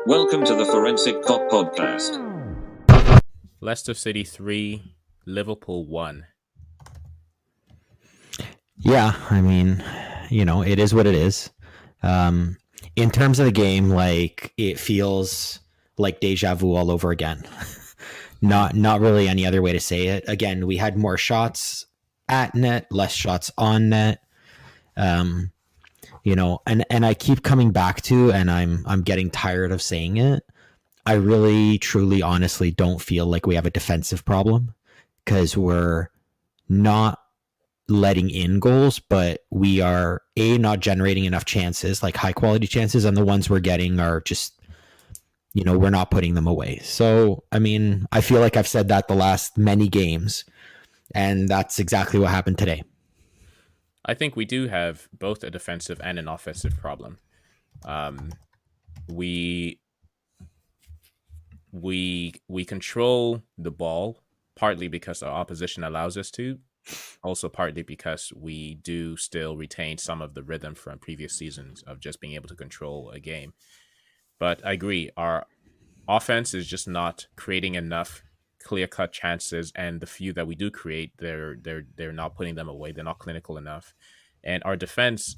Welcome to the Forensic Cop Podcast. Leicester City 3, Liverpool 1. Yeah, I mean, it is what it is. In terms of the game, it feels like deja vu all over again. Not really any other way to say it. Again, we had more shots at net, less shots on net. And I keep coming back to, and I'm getting tired of saying it. I really, truly, honestly don't feel like we have a defensive problem because we're not letting in goals, but we are not generating enough chances, like high quality chances, and the ones we're getting are just, we're not putting them away. So, I mean, I feel like I've said that the last many games, and that's exactly what happened today. I think we do have both a defensive and an offensive problem. We control the ball partly because our opposition allows us to, also partly because we do still retain some of the rhythm from previous seasons of just being able to control a game. But I agree, our offense is just not creating enough clear-cut chances, and the few that we do create, they're not putting them away. They're not clinical enough. And our defense,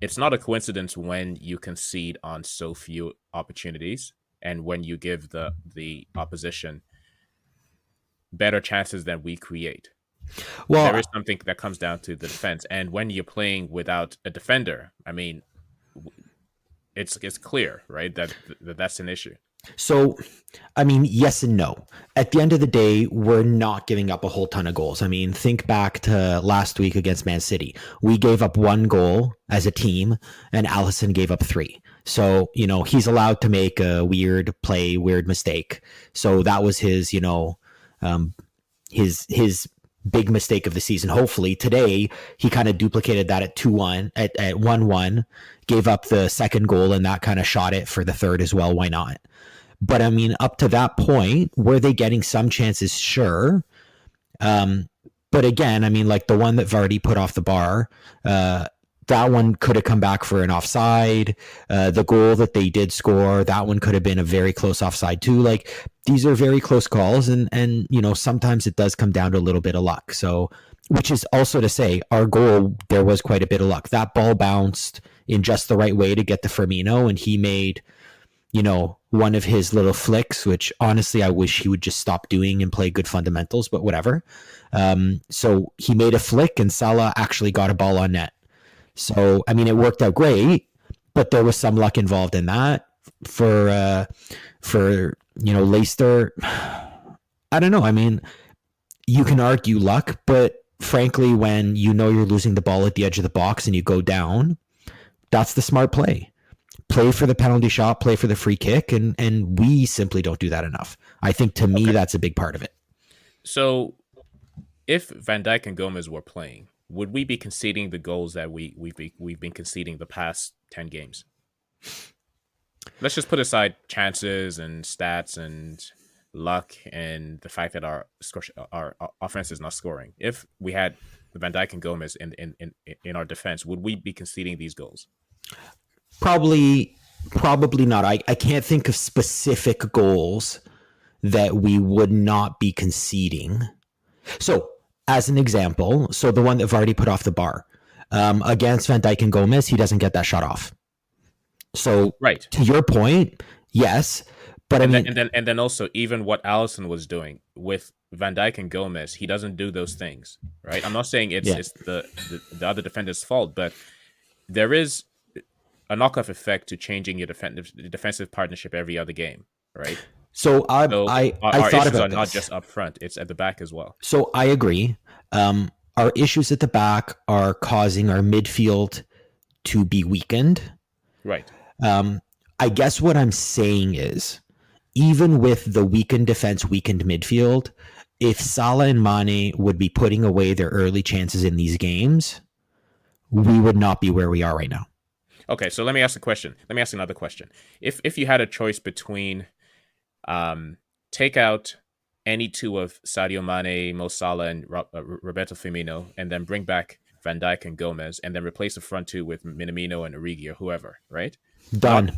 it's not a coincidence when you concede on so few opportunities and when you give the opposition better chances than we create. Well, there is something that comes down to the defense, and when you're playing without a defender, I mean, it's clear, right, that's an issue. So, I mean, yes and no. At the end of the day, we're not giving up a whole ton of goals. I mean, think back to last week against Man City. We gave up 1 goal as a team, and Alisson gave up 3. So, he's allowed to make a weird play, weird mistake. So that was his, his big mistake of the season. Hopefully today he kind of duplicated that at 2-1, at 1-1, gave up the second goal, and that kind of shot it for the third as well. Why not? But I mean, up to that point, were they getting some chances? Sure. But again, I mean, like the one that Vardy put off the bar, that one could have come back for an offside. The goal that they did score, that one could have been a very close offside too. Like, these are very close calls, and sometimes it does come down to a little bit of luck. So, which is also to say, our goal, there was quite a bit of luck. That ball bounced in just the right way to get to Firmino, and he made, one of his little flicks, which honestly I wish he would just stop doing and play good fundamentals, but whatever. So he made a flick, and Salah actually got a ball on net. So, I mean, it worked out great, but there was some luck involved in that. For Leicester, I don't know. I mean, you can argue luck, but frankly, when you're losing the ball at the edge of the box and you go down, that's the smart play. Play for the penalty shot, play for the free kick, and we simply don't do that enough. I think, to me, that's a big part of it. So, if Van Dijk and Gomez were playing, would we be conceding the goals that we've been conceding the past 10 games? Let's just put aside chances and stats and luck and the fact that our offense is not scoring. If we had Van Dijk and Gomez in our defense, would we be conceding these goals? Probably not. I can't think of specific goals that we would not be conceding. So, as an example, the one that Vardy put off the bar, against Van Dijk and Gomez, he doesn't get that shot off. So, right, to your point, yes, but and then also, even what Alisson was doing with Van Dijk and Gomez, he doesn't do those things, right? I'm not saying it's the other defender's fault, but there is a knockoff effect to changing your defensive partnership every other game, right? So I our thought issues about are not this. just up front; it's at the back as well. So I agree. Our issues at the back are causing our midfield to be weakened. Right. I guess what I'm saying is, even with the weakened defense, weakened midfield, if Salah and Mane would be putting away their early chances in these games, we would not be where we are right now. Okay, so let me ask a question. Let me ask another question. If you had a choice between take out any two of Sadio Mane, Mo Salah, and Roberto Firmino, and then bring back Van Dijk and Gomez, and then replace the front two with Minamino and Origi or whoever, right? Done.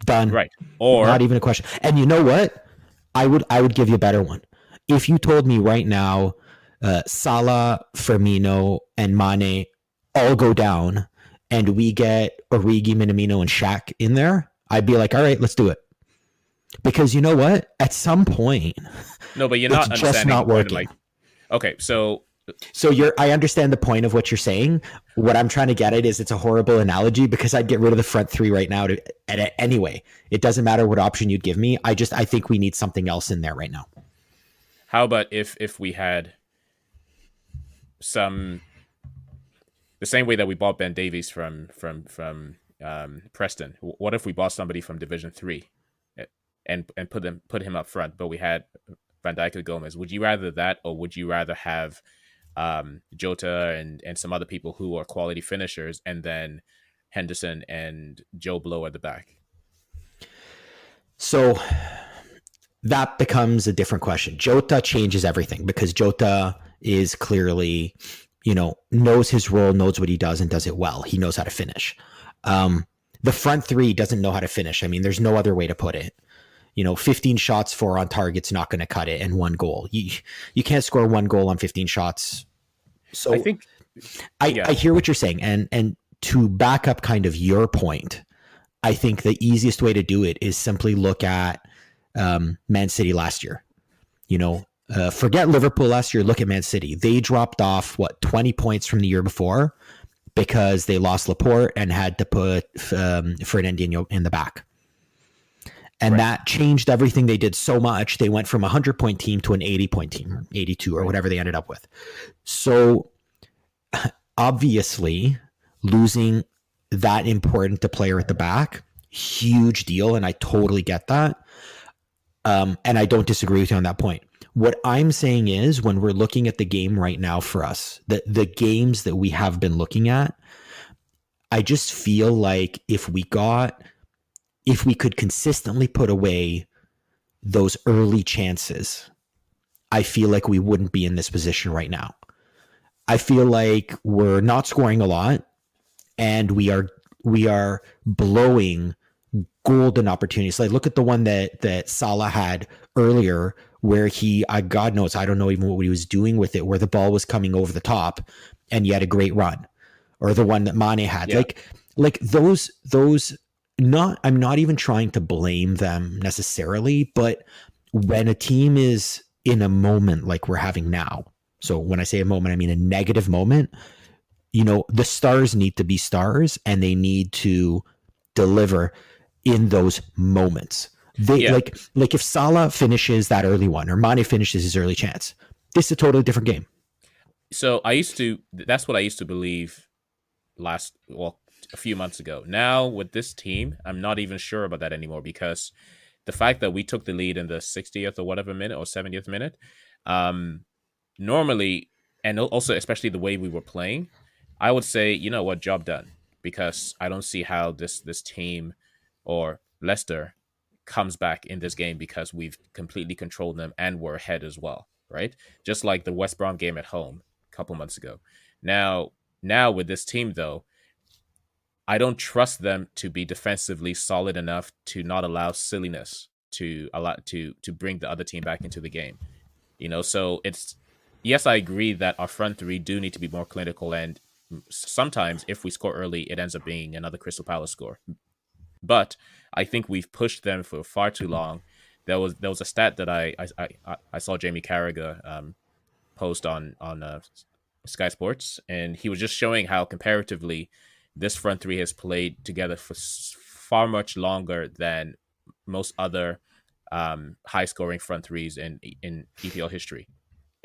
Done. Right. Or Not even a question. And you know what? I would give you a better one. If you told me right now, Salah, Firmino, and Mane all go down, and we get Origi, Minamino, and Shaq in there, I'd be like, all right, let's do it. Because you know what? At some point, no, but you're it's not just understanding not the point of working. okay, so I understand the point of what you're saying. What I'm trying to get at is it's a horrible analogy because I'd get rid of the front three right now anyway. It doesn't matter what option you'd give me. I think we need something else in there right now. how about if we had some the same way that we bought Ben Davies from Preston? What if we bought somebody from Division 3 and put him up front, but we had Van Dijk or Gomez? Would you rather that, or would you rather have Jota and some other people who are quality finishers, and then Henderson and Joe Blow at the back? So that becomes a different question. Jota changes everything because Jota is clearly, knows his role, knows what he does, and does it well. He knows how to finish. The front three doesn't know how to finish. I mean, there's no other way to put it. 15 shots, 4 on target's not going to cut it, and 1 goal. You can't score 1 goal on 15 shots. So I think I hear what you're saying, and to back up kind of your point, I think the easiest way to do it is simply look at Man City last year. Forget Liverpool last year. Look at Man City. They dropped off 20 points from the year before because they lost Laporte and had to put Fernandinho in the back. And that changed everything they did so much. They went from a 100-point team to an 80-point team, 82 or whatever they ended up with. So obviously losing that important a player at the back, huge deal. And I totally get that. And I don't disagree with you on that point. What I'm saying is when we're looking at the game right now for us, the games that we have been looking at, I just feel like if we could consistently put away those early chances, I feel like we wouldn't be in this position right now. I feel like we're not scoring a lot, and we are blowing golden opportunities. Like look at the one that Salah had earlier, where God knows, I don't know even what he was doing with it, where the ball was coming over the top, and he had a great run, or the one that Mane had. Yeah. Like those. I'm not even trying to blame them necessarily, but when a team is in a moment like we're having now, so when I say a moment, I mean a negative moment, the stars need to be stars, and they need to deliver in those moments. Like if Salah finishes that early one, or Mane finishes his early chance, this is a totally different game. So that's what I used to believe a few months ago. Now with this team, I'm not even sure about that anymore, because the fact that we took the lead in the 60th or whatever minute, or 70th minute, normally, and also especially the way we were playing, I would say, job done, because I don't see how this team or Leicester comes back in this game, because we've completely controlled them and we're ahead as well, right? Just like the West Brom game at home a couple months ago. Now with this team though, I don't trust them to be defensively solid enough to not allow silliness to bring the other team back into the game. So yes, I agree that our front three do need to be more clinical, and sometimes if we score early, it ends up being another Crystal Palace score. But I think we've pushed them for far too long. There was a stat that I saw Jamie Carragher post on Sky Sports, and he was just showing how comparatively this front three has played together for far much longer than most other high-scoring front threes in EPL history.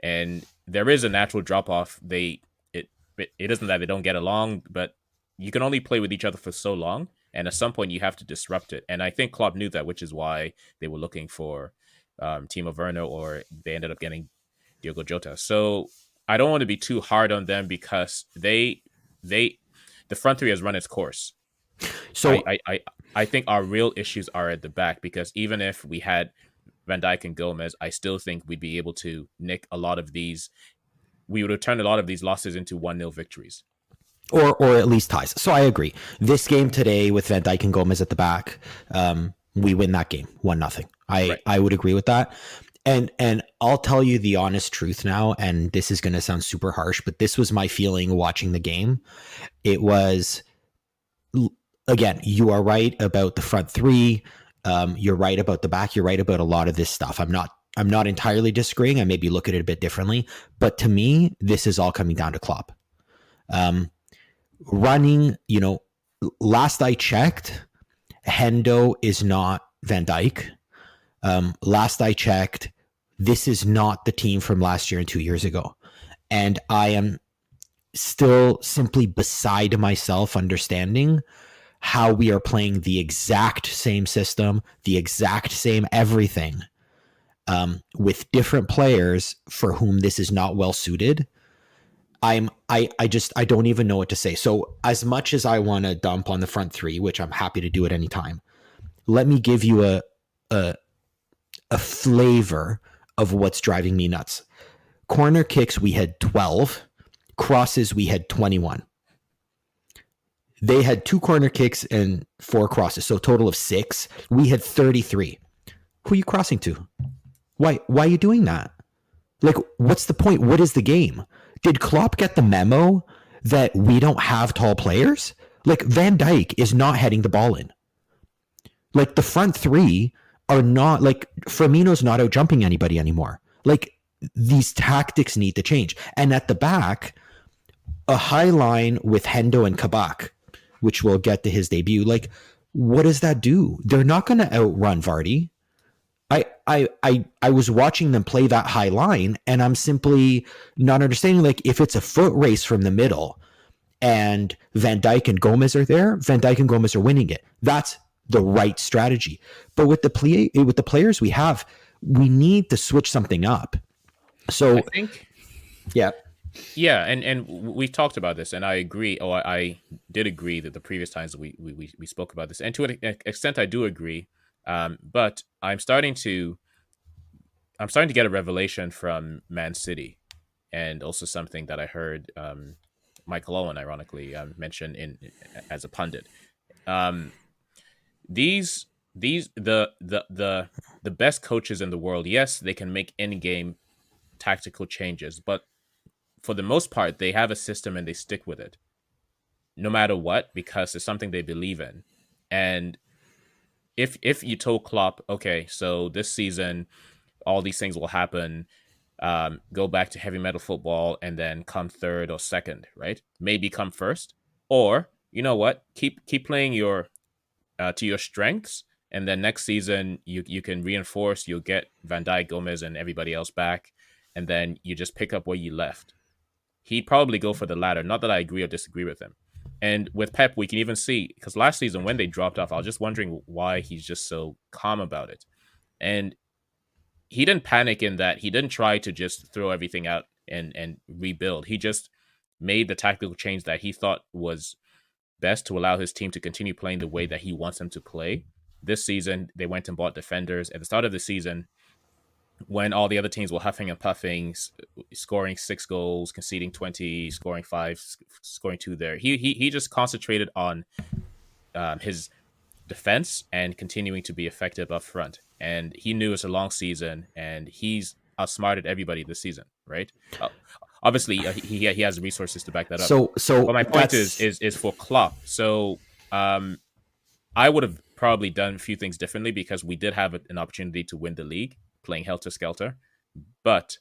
And there is a natural drop-off. It isn't that they don't get along, but you can only play with each other for so long, and at some point you have to disrupt it. And I think Klopp knew that, which is why they were looking for Timo Werner, or they ended up getting Diogo Jota. So I don't want to be too hard on them, because the front three has run its course. So I think our real issues are at the back, because even if we had Van Dijk and Gomez, I still think we'd be able to nick a lot of these. We would have turned a lot of these losses into 1-0 victories. or at least ties. So I agree. This game today with Van Dijk and Gomez at the back, we win that game 1-0. I would agree with that. And I'll tell you the honest truth now, and this is going to sound super harsh, but this was my feeling watching the game. It was, again, you are right about the front three. You're right about the back. You're right about a lot of this stuff. I'm not entirely disagreeing. I maybe look at it a bit differently, but to me, this is all coming down to Klopp. Running, last I checked, Hendo is not Van Dijk. Last I checked, this is not the team from last year and 2 years ago. And I am still simply beside myself understanding how we are playing the exact same system, the exact same everything, with different players for whom this is not well suited. I don't even know what to say. So as much as I want to dump on the front three, which I'm happy to do at any time, let me give you a flavor of what's driving me nuts. Corner kicks, we had 12. Crosses, we had 21. They had 2 corner kicks and 4 crosses, so a total of 6. We had 33. Who are you crossing to? Why are you doing that? Like, what's the point? What is the game? Did Klopp get the memo that we don't have tall players? Like, Van Dijk is not heading the ball in. Like, the front three are not, like, Firmino's not out jumping anybody anymore. Like, these tactics need to change. And at the back, a high line with Hendo and Kabak, which we'll get to his debut. Like, what does that do? They're not going to outrun Vardy. I was watching them play that high line, and I'm simply not understanding. Like, if it's a foot race from the middle and Van Dijk and Gomez are there, Van Dijk and Gomez are winning it. That's the right strategy. But with the players we have, we need to switch something up. So I think, yeah, and we've talked about this, and I agree. I did agree that the previous times we spoke about this, and to an extent, I do agree. But I'm starting to get a revelation from Man City, and also something that I heard Michael Owen, ironically, mention as a pundit. The best coaches in the world, yes, they can make in-game tactical changes, but for the most part, they have a system and they stick with it, no matter what, because it's something they believe in. And if you told Klopp, okay, so this season, all these things will happen, go back to heavy metal football, and then come third or second, right? Maybe come first, or you know what, keep playing your to your strengths, and then next season you can reinforce. You'll get Van Dijk, Gomez, and everybody else back, and then you just pick up where you left. He'd probably go for the latter. Not that I agree or disagree with him. And with Pep, we can even see, because last season when they dropped off, I was just wondering why he's just so calm about it. And he didn't panic in that. He didn't try to just throw everything out and rebuild. He just made the tactical change that he thought was best to allow his team to continue playing the way that he wants them to play. This season, they went and bought defenders. At the start of the season, when all the other teams were huffing and puffing, scoring 6 goals, conceding 20, scoring 5, scoring 2 there, he just concentrated on his defense and continuing to be effective up front. And he knew it's a long season, and he's outsmarted everybody this season, right? Obviously, he has the resources to back that up. So but my point is for Klopp. So I would have probably done a few things differently, because we did have an opportunity to win the league playing helter-skelter. But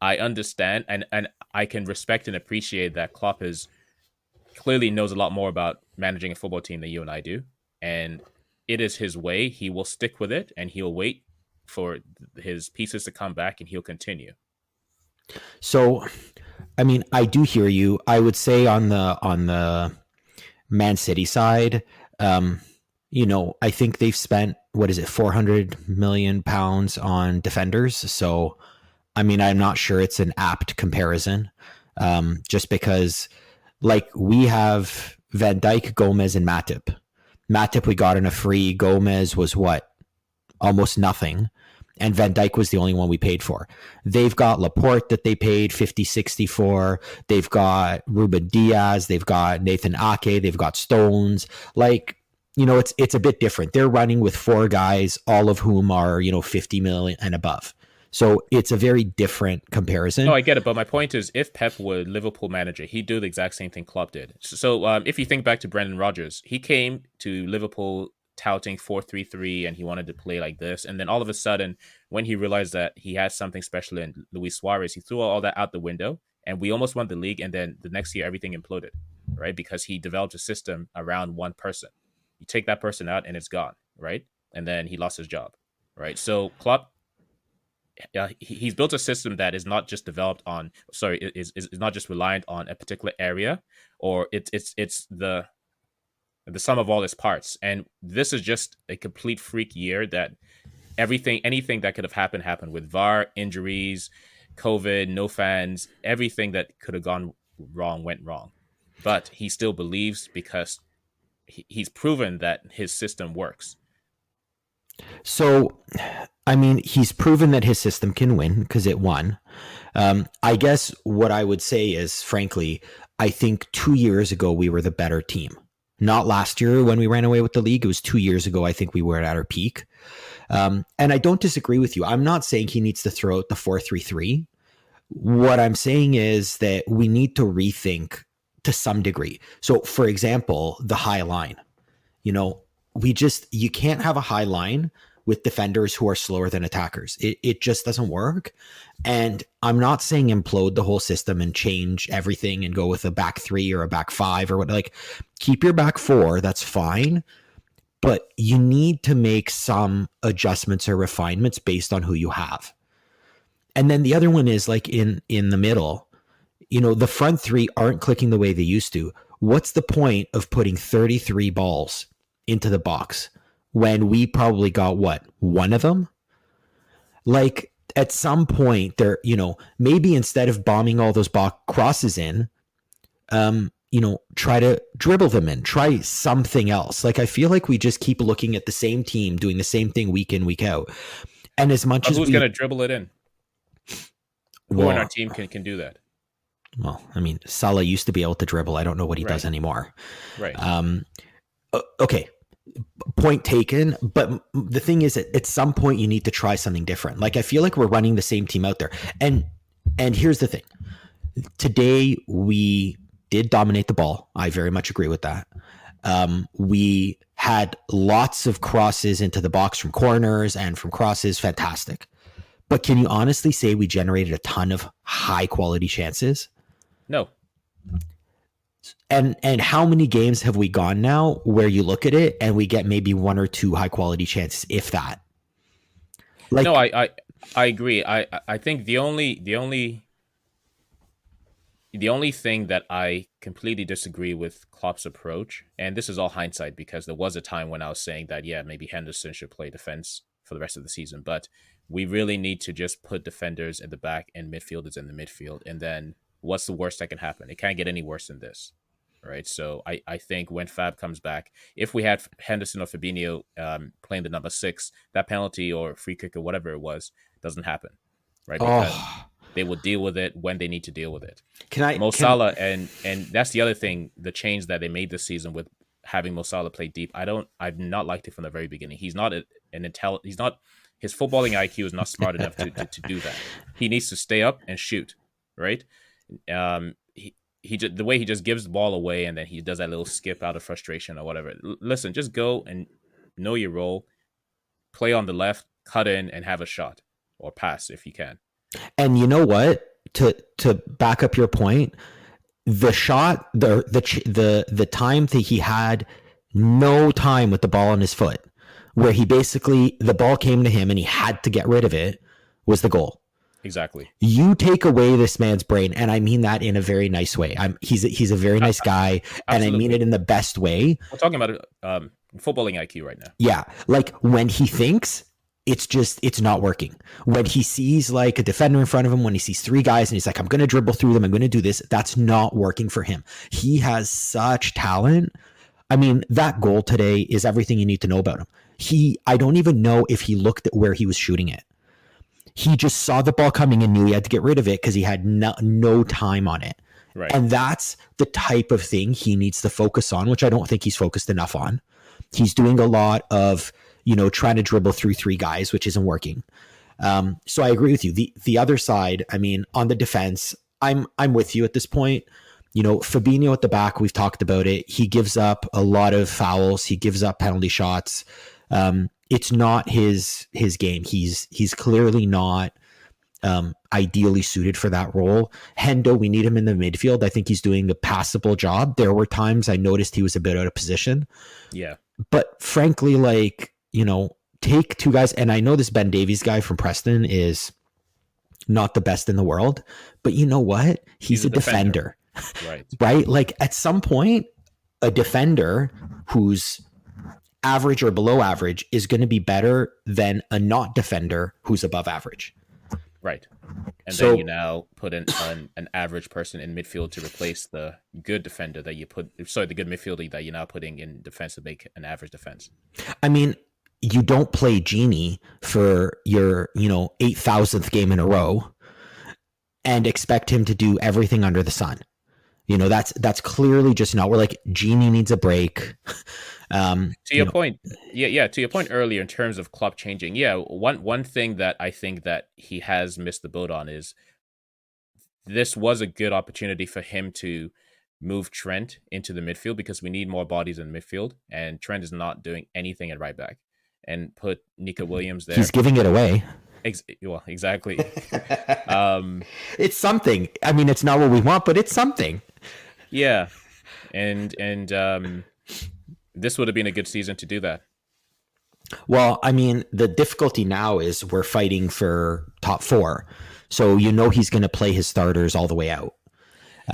I understand and I can respect and appreciate that Klopp clearly knows a lot more about managing a football team than you and I do. And it is his way. He will stick with it, and he'll wait for his pieces to come back, and he'll continue. So, I mean, I do hear you. I would say on the Man City side, I think they've spent, what is it, 400 million pounds on defenders. So, I mean, I'm not sure it's an apt comparison, just because, like, we have Van Dijk, Gomez, and Matip. Matip we got in a free. Gomez was what? Almost nothing. And Van Dijk was the only one we paid for. They've got Laporte that they paid 50-60 for. They've got Ruben Diaz. They've got Nathan Ake. They've got Stones. Like, it's a bit different. They're running with 4 guys, all of whom are, 50 million and above. So it's a very different comparison. No, I get it. But my point is, if Pep were Liverpool manager, he'd do the exact same thing Klopp did. So if you think back to Brendan Rodgers, he came to Liverpool touting 4-3-3 and he wanted to play like this. And then all of a sudden, when he realized that he had something special in Luis Suarez, he threw all that out the window and we almost won the league. And then the next year, everything imploded, right? Because he developed a system around one person. You take that person out and it's gone, right? And then he lost his job, right? So Klopp, he's built a system that is not just is not just reliant on a particular area, or it's the sum of all its parts. And this is just a complete freak year that anything that could have happened with VAR, injuries, COVID, no fans, everything that could have gone wrong went wrong. But he still believes because he's proven that his system works. So, I mean, he's proven that his system can win because it won. I guess what I would say is, frankly, I think 2 years ago we were the better team. Not last year when we ran away with the league. It was 2 years ago. I think we were at our peak. And I don't disagree with you. I'm not saying he needs to throw out the 4-3-3. What I'm saying is that we need to rethink to some degree. So, for example, the high line. You can't have a high line with defenders who are slower than attackers. It just doesn't work. And I'm not saying implode the whole system and change everything and go with a back 3 or a back 5 or what. Like, keep your back 4. That's fine. But you need to make some adjustments or refinements based on who you have. And then the other one is like in the middle, the front 3 aren't clicking the way they used to. What's the point of putting 33 balls into the box when we probably got one of them? Like, at some point there, maybe instead of bombing all those crosses in, try to dribble them in, try something else. Like, I feel like we just keep looking at the same team doing the same thing week in, week out. And as much as who's going to dribble it in? Who on our team can do that? Well, I mean, Salah used to be able to dribble. I don't know what he does anymore. Right. Okay. Point taken. But the thing is, at some point you need to try something different. Like, I feel like we're running the same team out there. And here's the thing. Today we did dominate the ball. I very much agree with that. We had lots of crosses into the box from corners and from crosses. Fantastic. But can you honestly say we generated a ton of high quality chances? No. And how many games have we gone now where you look at it and we get maybe 1 or 2 high quality chances, if that? Like, no, I agree. I think the only thing that I completely disagree with Klopp's approach, and this is all hindsight because there was a time when I was saying that, yeah, maybe Henderson should play defense for the rest of the season, but we really need to just put defenders in the back and midfielders in the midfield. And then what's the worst that can happen? It can't get any worse than this, right? So I think when Fab comes back, if we had Henderson or Fabinho playing the number 6, that penalty or free kick or whatever it was doesn't happen, right? Because they will deal with it when they need to deal with it. Mo Salah, and that's the other thing, the change that they made this season with having Mo Salah play deep. I've not liked it from the very beginning. He's not his footballing IQ is not smart enough to do that. He needs to stay up and shoot, right? He just, the way he just gives the ball away and then he does that little skip out of frustration or whatever. Listen, just go and know your role, play on the left, cut in and have a shot or pass if you can. And you know what? To back up your point, the shot, the time that he had no time with the ball on his foot, where he basically, the ball came to him and he had to get rid of it, was the goal. Exactly. You take away this man's brain, and I mean that in a very nice way. He's a very nice guy, and I mean it in the best way. We're talking about footballing IQ right now. Yeah, like when he thinks, it's not working. When he sees like a defender in front of him, when he sees 3 guys and he's like, I'm going to dribble through them, I'm going to do this, that's not working for him. He has such talent. I mean, that goal today is everything you need to know about him. I don't even know if he looked at where he was shooting it. He just saw the ball coming and knew he had to get rid of it because he had no time on it. Right. And that's the type of thing he needs to focus on, which I don't think he's focused enough on. He's doing a lot of, trying to dribble through three guys, which isn't working. So I agree with you. The other side, I mean, on the defense, I'm with you at this point. Fabinho at the back, we've talked about it. He gives up a lot of fouls. He gives up penalty shots. It's not his game. He's clearly not ideally suited for that role. Hendo, we need him in the midfield. I think he's doing a passable job. There were times I noticed he was a bit out of position. Yeah. But frankly, take two guys, and I know this Ben Davies guy from Preston is not the best in the world, but you know what? He's a defender. Right. Right? Like at some point, a defender who's average or below average is going to be better than a not defender who's above average. Right. And then you now put an average person in midfield to replace the good defender that you the good midfielder that you're now putting in defense to make an average defense. I mean, you don't play Genie for your, 8,000th game in a row and expect him to do everything under the sun. That's clearly just not. We're like, Genie needs a break. To your point, to your point earlier in terms of Klopp changing, one thing that I think that he has missed the boat on is this was a good opportunity for him to move Trent into the midfield because we need more bodies in midfield, and Trent is not doing anything at right back, and put Nico Williams there. He's giving it away. Exactly. It's something. I mean, it's not what we want, but it's something. Yeah, and this would have been a good season to do that. Well, I mean, the difficulty now is we're fighting for top 4. So he's going to play his starters all the way out.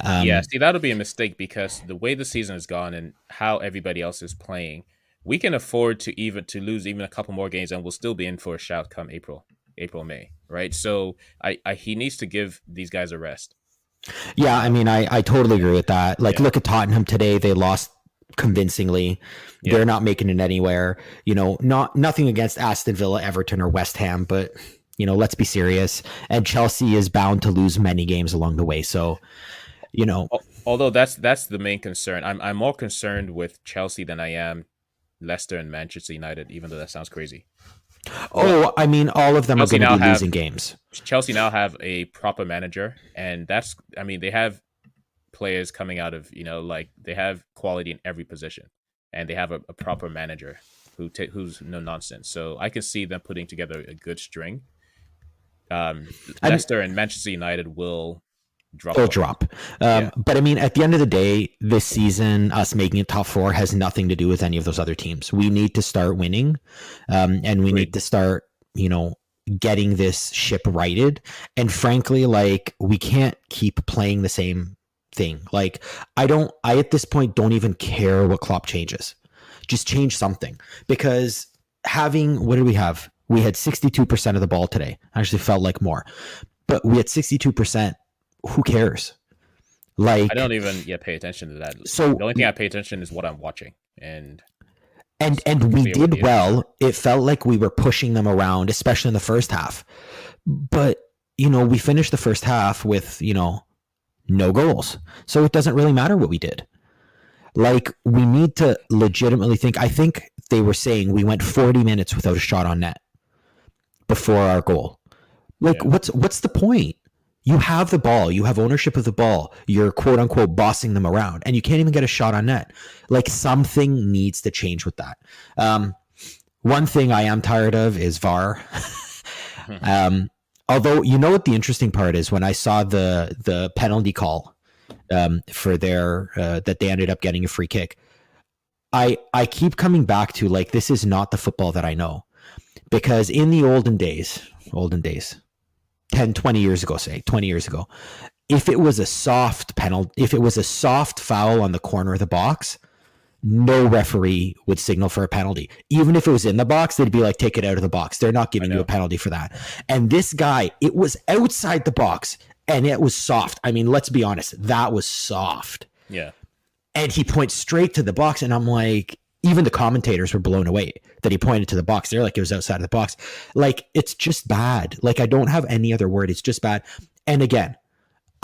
See, that'll be a mistake because the way the season has gone and how everybody else is playing, we can afford to lose even a couple more games and we'll still be in for a shout come April, May, right? So he needs to give these guys a rest. Yeah, I mean, I totally agree with that. Look at Tottenham today. They lost convincingly. They're not making it anywhere. Nothing against Aston Villa, Everton, or West Ham, but let's be serious. And Chelsea is bound to lose many games along the way. So, although that's the main concern. I'm more concerned with Chelsea than I am Leicester and Manchester United, even though that sounds crazy. Oh, I mean, all of them Chelsea are going to be losing games. Chelsea now have a proper manager, and they have players coming out of, they have quality in every position, and they have a proper manager who's no nonsense. So I can see them putting together a good string. Leicester and Manchester United will drop. They'll drop. But I mean, at the end of the day, this season, us making it top 4 has nothing to do with any of those other teams. We need to start winning, and we need to start, getting this ship righted. And frankly, we can't keep playing the same thing. I at this point don't even care what Klopp changes. Just change something, because what did we have? We had 62% of the ball today. Actually felt like more, but we had 62%. Who cares? I don't even pay attention to that. So the only thing I pay attention is what I'm watching, and we did well. It felt like we were pushing them around, especially in the first half. But we finished the first half with no goals, so it doesn't really matter what we did. We need to legitimately think. I think they were saying we went 40 minutes without a shot on net before our goal. What's the point? You have the ball. You have ownership of the ball. You're quote unquote bossing them around, and you can't even get a shot on net. Something needs to change with that. One thing I am tired of is VAR. Although, what the interesting part is, when I saw the penalty call for that they ended up getting a free kick, I keep coming back to this is not the football that I know, because in the olden days, 10, 20 years ago, say 20 years ago, if it was a soft penalty, if it was a soft foul on the corner of the box, no referee would signal for a penalty. Even if it was in the box, they'd be like, take it out of the box. They're not giving you a penalty for that. And this guy, it was outside the box and it was soft. I mean, let's be honest, that was soft. Yeah. And he points straight to the box, and I'm like, even the commentators were blown away that he pointed to the box. They're like, it was outside of the box. Like, it's just bad. Like, I don't have any other word. It's just bad. And again,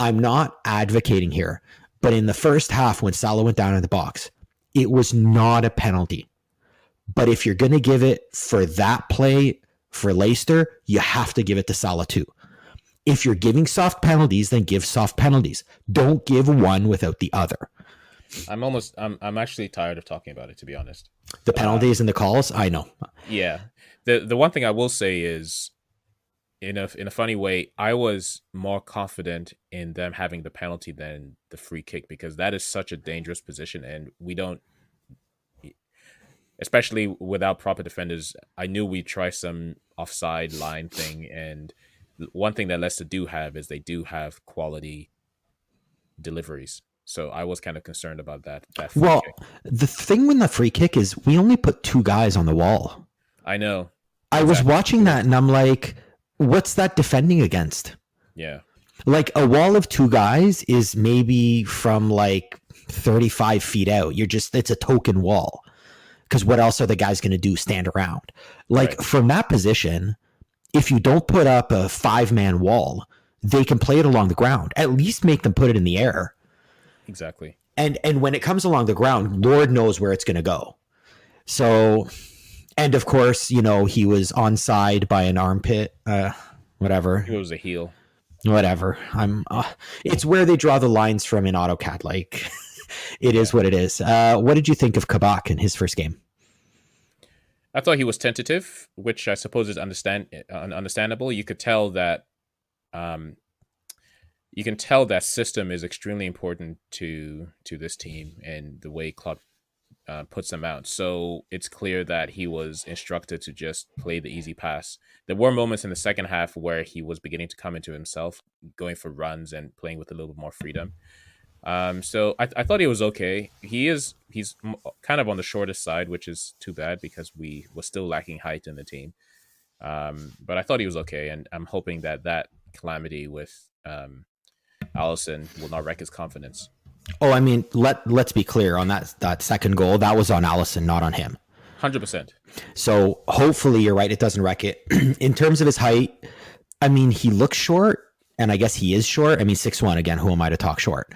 I'm not advocating here, but in the first half when Salah went down in the box, it was not a penalty. But if you're going to give it for that play for Leicester, you have to give it to Salah too. If you're giving soft penalties, then give soft penalties. Don't give one without the other. I'm actually tired of talking about it, to be honest. The penalties and the calls, I know. Yeah. The one thing I will say is, in a funny way, I was more confident in them having the penalty than the free kick, because that is such a dangerous position, and we don't, especially without proper defenders. I knew we'd try some offside line thing, and one thing that Leicester do have is they do have quality deliveries. So I was kind of concerned about that free kick. The thing with the free kick is we only put 2 guys on the wall. I know. I was watching that and I'm like, what's that defending against? Yeah. Like, a wall of 2 guys is maybe from like 35 feet out. It's a token wall. Because what else are the guys going to do? Stand around? Like, right. From that position, if you don't put up a 5-man wall, they can play it along the ground. At least make them put it in the air. Exactly. And when it comes along the ground, Lord knows where it's going to go. So, and of course, he was onside by an armpit. Whatever. It was a heel. Whatever. It's where they draw the lines from in AutoCAD. Like, it is what it is. What did you think of Kabak in his first game? I thought he was tentative, which I suppose is understandable. You could tell that system is extremely important to this team and the way Klopp puts them out. So it's clear that he was instructed to just play the easy pass. There were moments in the second half where he was beginning to come into himself, going for runs and playing with a little bit more freedom. So I thought he was okay. He's kind of on the shortest side, which is too bad because we were still lacking height in the team. But I thought he was okay, and I'm hoping that calamity with Alisson will not wreck his confidence. Oh, I mean, let's be clear on that second goal. That was on Alisson, not on him. 100%. So hopefully you're right. It doesn't wreck it. In terms of his height, I mean, he looks short. And I guess he is short. I mean, 6'1", again, who am I to talk short?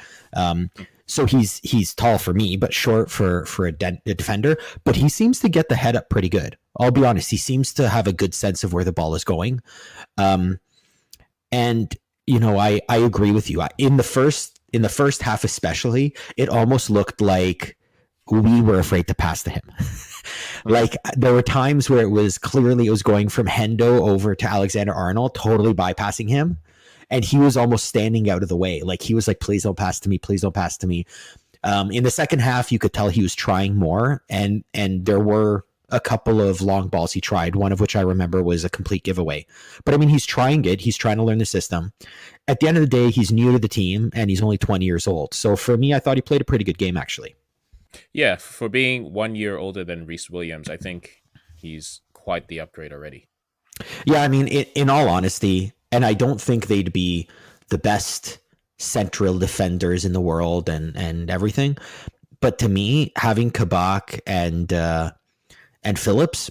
So he's tall for me, but short for a defender. But he seems to get the head up pretty good. I'll be honest. He seems to have a good sense of where the ball is going. And, I agree with you. In the first half especially, it almost looked like we were afraid to pass to him. Like, there were times where it was going from Hendo over to Alexander-Arnold, totally bypassing him. And he was almost standing out of the way. Like, he was like, please don't pass to me. Please don't pass to me. In the second half, you could tell he was trying more. And there were a couple of long balls he tried, one of which I remember was a complete giveaway. But I mean, he's trying it. He's trying to learn the system. At the end of the day, he's new to the team and he's only 20 years old. So for me, I thought he played a pretty good game, actually. Yeah, for being 1 year older than Reece Williams, I think he's quite the upgrade already. Yeah, I mean, in all honesty, and I don't think they'd be the best central defenders in the world and everything. But to me, having Kabak and Phillips,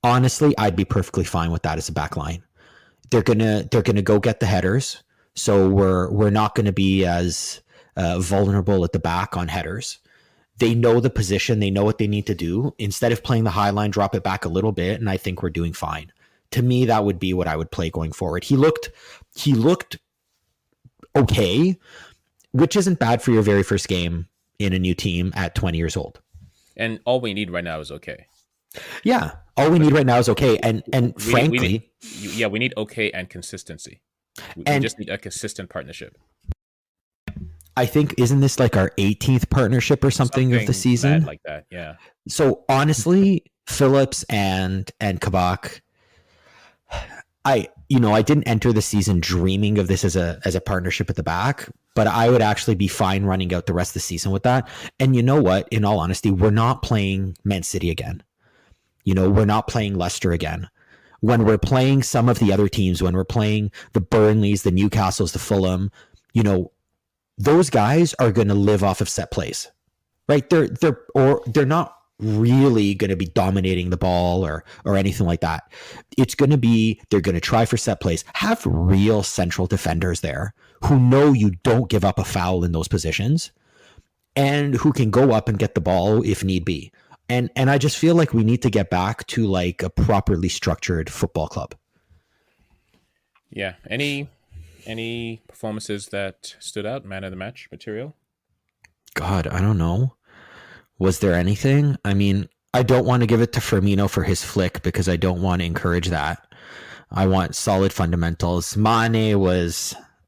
honestly, I'd be perfectly fine with that as a back line. They're gonna go get the headers, so we're not gonna be as vulnerable at the back on headers. They know the position, they know what they need to do. Instead of playing the high line, drop it back a little bit, and I think we're doing fine. To me, that would be what I would play going forward. He looked okay, which isn't bad for your very first game in a new team at 20 years old. And all we need right now is okay. Yeah, all we need right now is okay. And frankly, we need okay and consistency. We just need a consistent partnership. I think, isn't this like our 18th partnership or something of the season? Like that, yeah. So honestly, Phillips and Kabak, I didn't enter the season dreaming of this as a partnership at the back, but I would actually be fine running out the rest of the season with that. And you know what? In all honesty, we're not playing Man City again. We're not playing Leicester again. When we're playing some of the other teams, when we're playing the Burnleys, the Newcastles, the Fulham, those guys are going to live off of set plays, right? They're not really going to be dominating the ball or anything like that. It's going to be, they're going to try for set plays. Have real central defenders there who know you don't give up a foul in those positions and who can go up and get the ball if need be. And I just feel like we need to get back to like a properly structured football club. Yeah. Any performances that stood out, man of the match material? God, I don't know. Was there anything? I mean, I don't want to give it to Firmino for his flick because I don't want to encourage that. I want solid fundamentals. Mane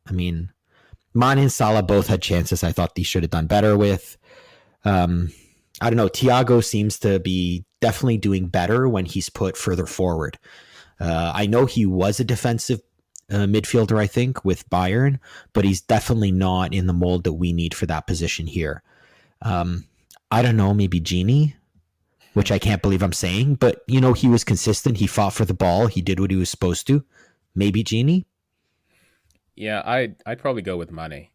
and Salah both had chances I thought these should have done better with. I don't know. Thiago seems to be definitely doing better when he's put further forward. I know he was a defensive midfielder, I think, with Bayern, but he's definitely not in the mold that we need for that position here. I don't know, maybe Genie, which I can't believe I'm saying, but he was consistent. He fought for the ball. He did what he was supposed to. Maybe Genie. Yeah, I'd probably go with Mane.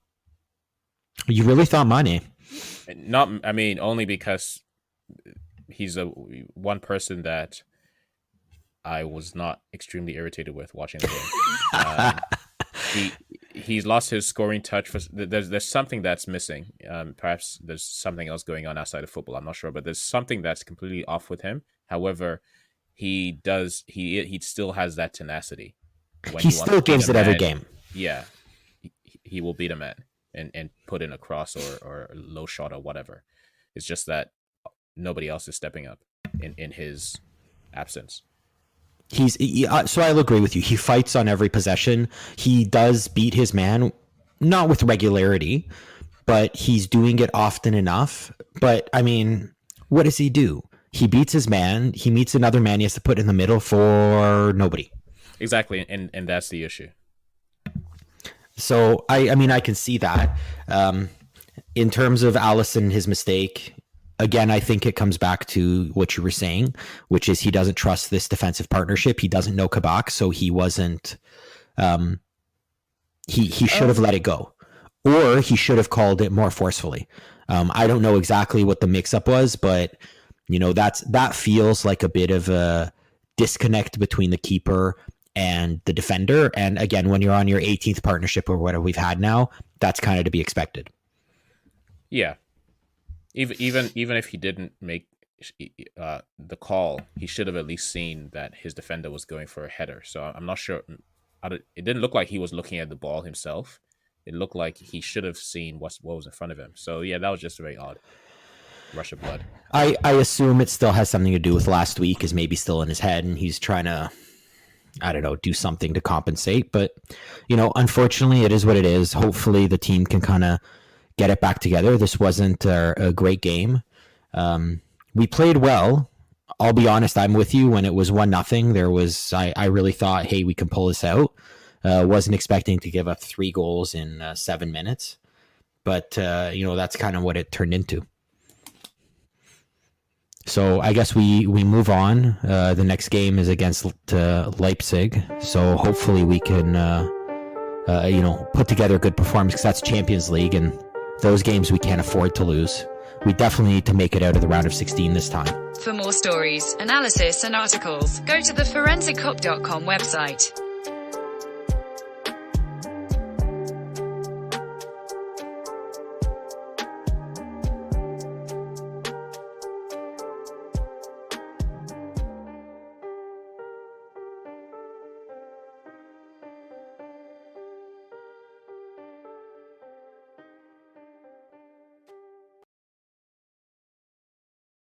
You really thought Mane? Only because he's one person that I was not extremely irritated with watching the game. He's lost his scoring touch. There's something that's missing. Perhaps there's something else going on outside of football. I'm not sure, but there's something that's completely off with him. However, he still has that tenacity. When he still gives it every game. Yeah, he will beat a man and put in a cross or a low shot or whatever. It's just that nobody else is stepping up in his absence. So I'll agree with you. He fights on every possession. He does beat his man, not with regularity, but he's doing it often enough. But I mean, what does he do? He beats his man. He meets another man. He has to put in the middle for nobody. Exactly, and that's the issue. So I can see that. In terms of Alisson, his mistake. Again, I think it comes back to what you were saying, which is he doesn't trust this defensive partnership. He doesn't know Kabak, so he wasn't. He should have let it go, or he should have called it more forcefully. I don't know exactly what the mix-up was, but that feels like a bit of a disconnect between the keeper and the defender. And again, when you're on your 18th partnership or whatever we've had now, that's kind of to be expected. Yeah. Even if he didn't make the call, he should have at least seen that his defender was going for a header. So I'm not sure. It didn't look like he was looking at the ball himself. It looked like he should have seen what was in front of him. So yeah, that was just a very odd rush of blood. I assume it still has something to do with last week, is maybe still in his head, and he's trying to, I don't know, do something to compensate. But unfortunately, it is what it is. Hopefully, the team can kind of get it back together. This wasn't a great game. We played well. I'll be honest, I'm with you. When it was 1-0, I really thought, hey, we can pull this out. Wasn't expecting to give up 3 goals in 7 minutes. But, that's kind of what it turned into. So I guess we move on. The next game is against Leipzig. So hopefully we can, put together a good performance, because that's Champions League, and those games we can't afford to lose. We definitely need to make it out of the round of 16 this time. For more stories, analysis, and articles, go to theforensichook.com website.